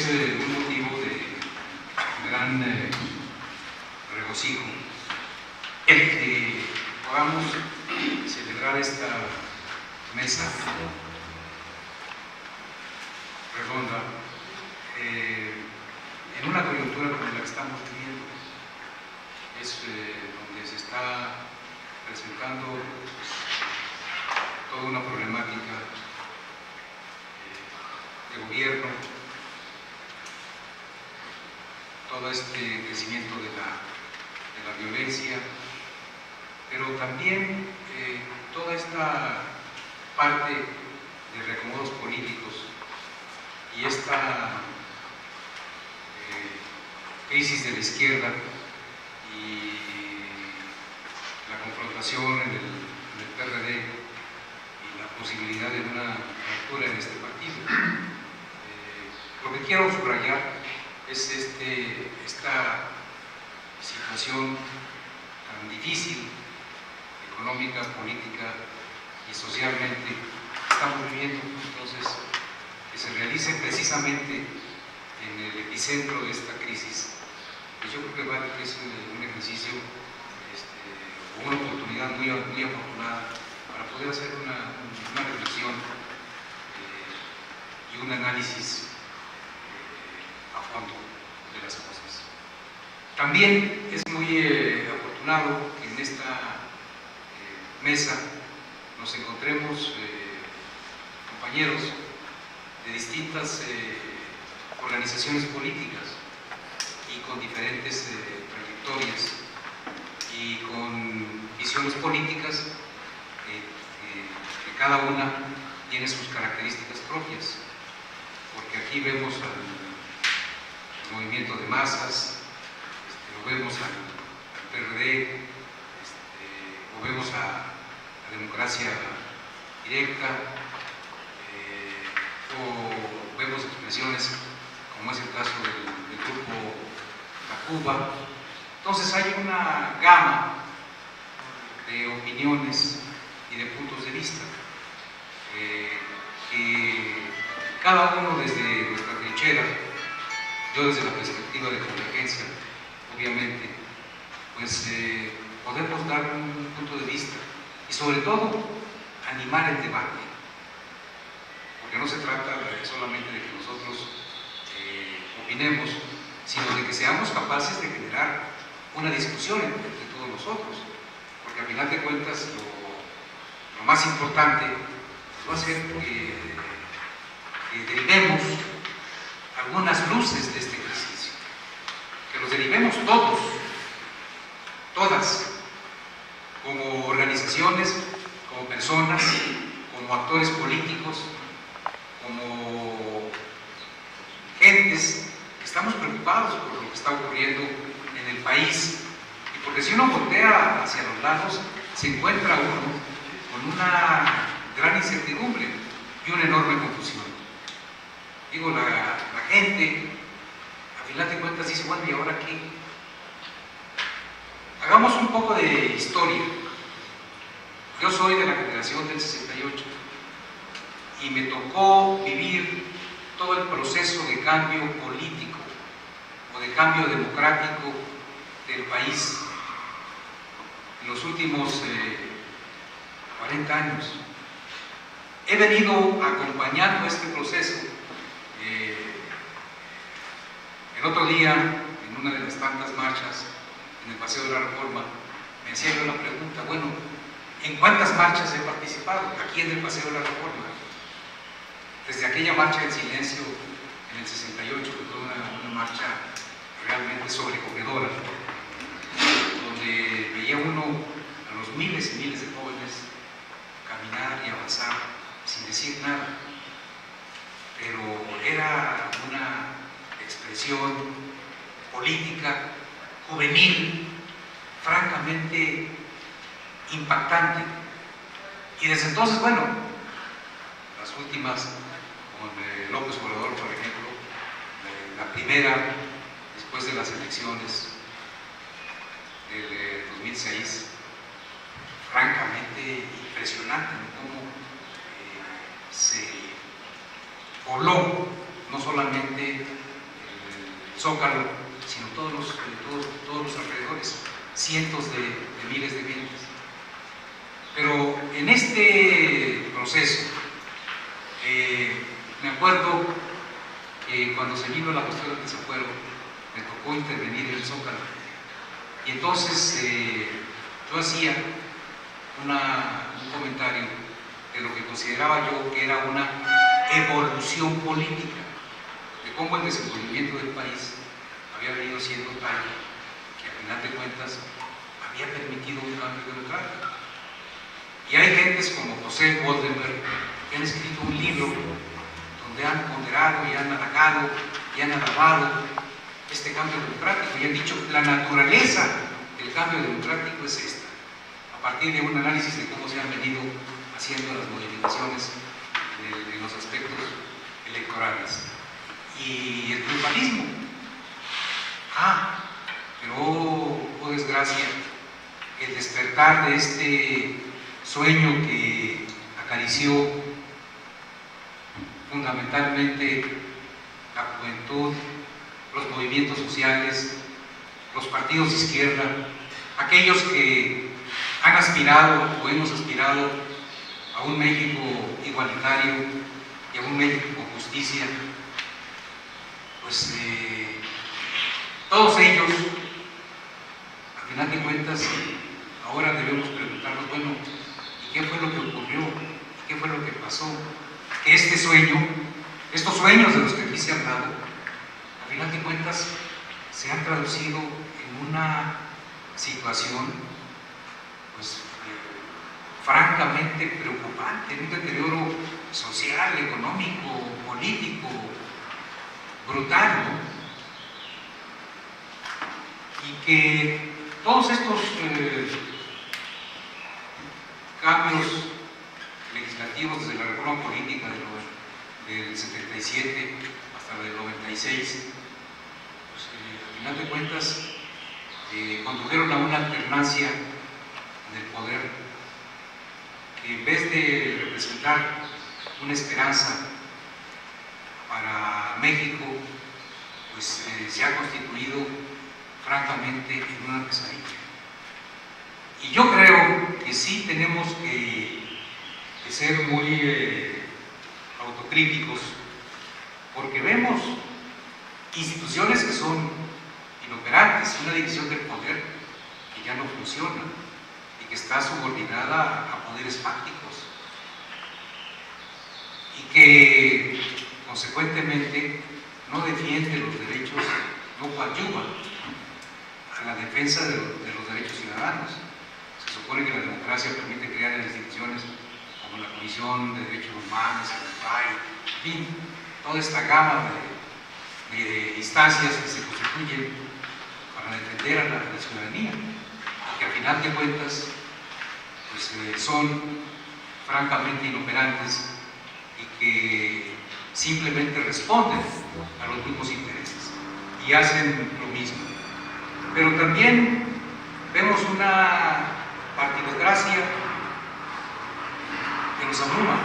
es un motivo de gran regocijo el que podamos celebrar esta mesa redonda en una coyuntura como la que estamos viviendo. Es donde se está presentando toda una problemática de gobierno, todo este crecimiento de la violencia, pero también toda esta parte de reacomodos políticos y esta crisis de la izquierda y la confrontación en el PRD y la posibilidad de una fractura en este partido. Lo que quiero subrayar es esta situación tan difícil, económica, política y socialmente que estamos viviendo. Entonces, que se realice precisamente en el epicentro de esta crisis, pues yo creo que es un ejercicio o una oportunidad muy afortunada para poder hacer una reflexión y un análisis a fondo de las cosas. También es muy afortunado que en esta mesa nos encontremos compañeros de distintas organizaciones políticas y con diferentes trayectorias y con visiones políticas que cada una tiene sus características propias, porque aquí vemos al movimiento de masas, lo vemos al PRD, o vemos a la democracia directa, o vemos expresiones como es el caso del grupo Tacuba. Entonces hay una gama de opiniones y de puntos de vista que cada uno desde nuestra trinchera, yo desde la perspectiva de Convergencia, obviamente, pues podemos dar un punto de vista y sobre todo animar el debate, porque no se trata solamente de que nosotros opinemos, sino de que seamos capaces de generar una discusión entre todos nosotros, porque al final de cuentas lo más importante va a ser que derivemos algunas luces de este ejercicio, que los derivemos todos, todas, como organizaciones, como personas, como actores políticos, como gentes que estamos preocupados por lo que está ocurriendo en el país, y porque si uno voltea hacia los lados se encuentra uno con una gran incertidumbre y una enorme confusión. Digo, la gente a final de cuentas dice, bueno, ¿y ahora qué? Hagamos un poco de historia. Yo soy de la generación del 68 y me tocó vivir todo el proceso de cambio político o de cambio democrático del país en los últimos 40 años. He venido acompañando este proceso. El otro día, en una de las tantas marchas en el Paseo de la Reforma, me hacía yo la pregunta, bueno, ¿en cuántas marchas he participado aquí en el Paseo de la Reforma? Desde aquella marcha en silencio en el 68, que fue una marcha realmente sobrecogedora, donde veía uno a los miles y miles de jóvenes caminar y avanzar sin decir nada, pero era una expresión política juvenil francamente impactante. Y desde entonces, bueno, las últimas, con López Obrador, por ejemplo, la primera después de las elecciones del 2006, francamente impresionante, ¿no? Cómo se voló no solamente Zócalo, sino todos los alrededores, cientos de miles de gentes. Pero en este proceso, me acuerdo que cuando se vino la cuestión del desafuero, me tocó intervenir en el Zócalo. Y entonces yo hacía un comentario de lo que consideraba yo que era una evolución política, de cómo el desenvolvimiento del país había venido siendo tal que a final de cuentas había permitido un cambio democrático. Y hay gentes como José Goldenberg que han escrito un libro donde han ponderado y han halagado y han alabado este cambio democrático y han dicho que la naturaleza del cambio democrático es esta, a partir de un análisis de cómo se han venido haciendo las modificaciones de los aspectos electorales. Y el triunfalismo. Pero, oh desgracia, el despertar de este sueño que acarició fundamentalmente la juventud, los movimientos sociales, los partidos de izquierda, aquellos que han aspirado o hemos aspirado a un México igualitario y a un México con justicia, pues todos ellos, al final de cuentas, ahora debemos preguntarnos, bueno, ¿y qué fue lo que ocurrió? ¿Y qué fue lo que pasó? Que este sueño, estos sueños de los que aquí se ha hablado, al final de cuentas, se han traducido en una situación, pues, francamente preocupante, en un deterioro social, económico, político, brutal, ¿no? Y que todos estos cambios legislativos desde la reforma política del 77 hasta la del 96, pues, al final de cuentas condujeron a una alternancia del poder que en vez de representar una esperanza para México, pues se ha constituido francamente en una pesadilla. Y yo creo que sí tenemos que ser muy autocríticos, porque vemos instituciones que son inoperantes, una división del poder que ya no funciona y que está subordinada a poderes fácticos y que consecuentemente no defiende los derechos, no coadyuva a la defensa de los derechos ciudadanos. Se supone que la democracia permite crear instituciones como la Comisión de Derechos Humanos, el FAI, en fin, toda esta gama de instancias que se constituyen para defender a la ciudadanía, y que al final de cuentas pues, son francamente inoperantes y que simplemente responden a los mismos intereses y hacen lo mismo. Pero también vemos una partidocracia que nos abruma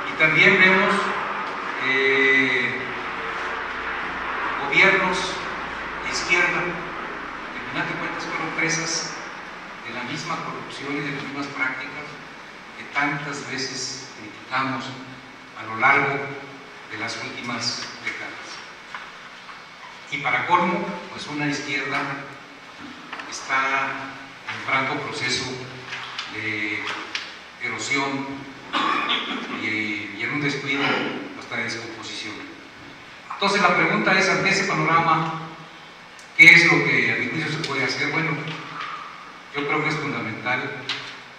y también vemos gobiernos de izquierda que al final de cuentas fueron presas de la misma corrupción y de las mismas prácticas que tantas veces criticamos a lo largo de las últimas décadas. Y para colmo, pues una izquierda está en franco proceso de erosión y en un descuido hasta de descomposición. Entonces la pregunta es, ante ese panorama, ¿qué es lo que a mi juicio se puede hacer? Bueno, yo creo que es fundamental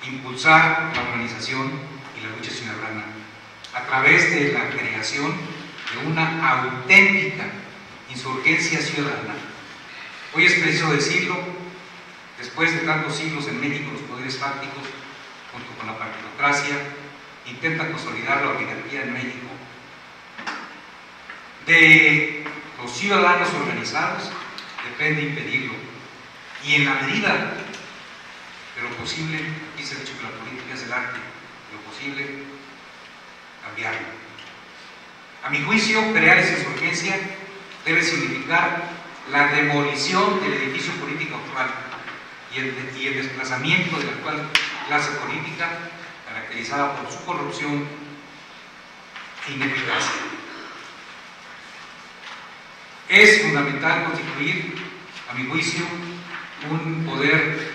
impulsar la organización y la lucha ciudadana a través de la creación de una auténtica insurgencia ciudadana. Hoy es preciso decirlo, después de tantos siglos en México, los poderes fácticos, junto con la partidocracia, intentan consolidar la oligarquía en México. De los ciudadanos organizados depende impedirlo, y en la medida de lo posible, aquí se ha dicho que la política es el arte, de lo posible, cambiarlo. A mi juicio, crear esa insurgencia debe significar la demolición del edificio político actual y el desplazamiento de la actual clase política caracterizada por su corrupción e ineficacia. Es fundamental constituir, a mi juicio, un poder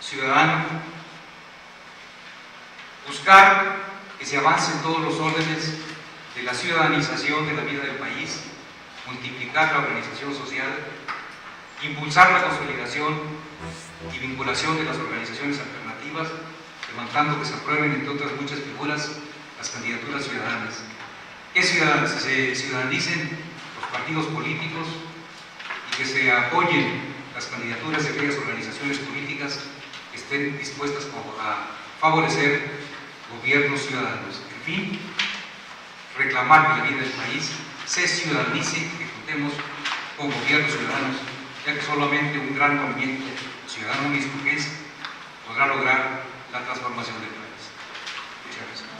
ciudadano, buscar que se avance en todos los órdenes de la ciudadanización de la vida del país, multiplicar la organización social, impulsar la consolidación y vinculación de las organizaciones alternativas, demandando que se aprueben, entre otras muchas figuras, las candidaturas ciudadanas. Que se ciudadanicen los partidos políticos y que se apoyen las candidaturas de aquellas organizaciones políticas que estén dispuestas a favorecer gobiernos ciudadanos. En fin, reclamar que la vida del país se ciudadanice, que contemos con gobiernos ciudadanos, ya que solamente un gran movimiento ciudadano insurgente podrá lograr la transformación del país. Muchas gracias.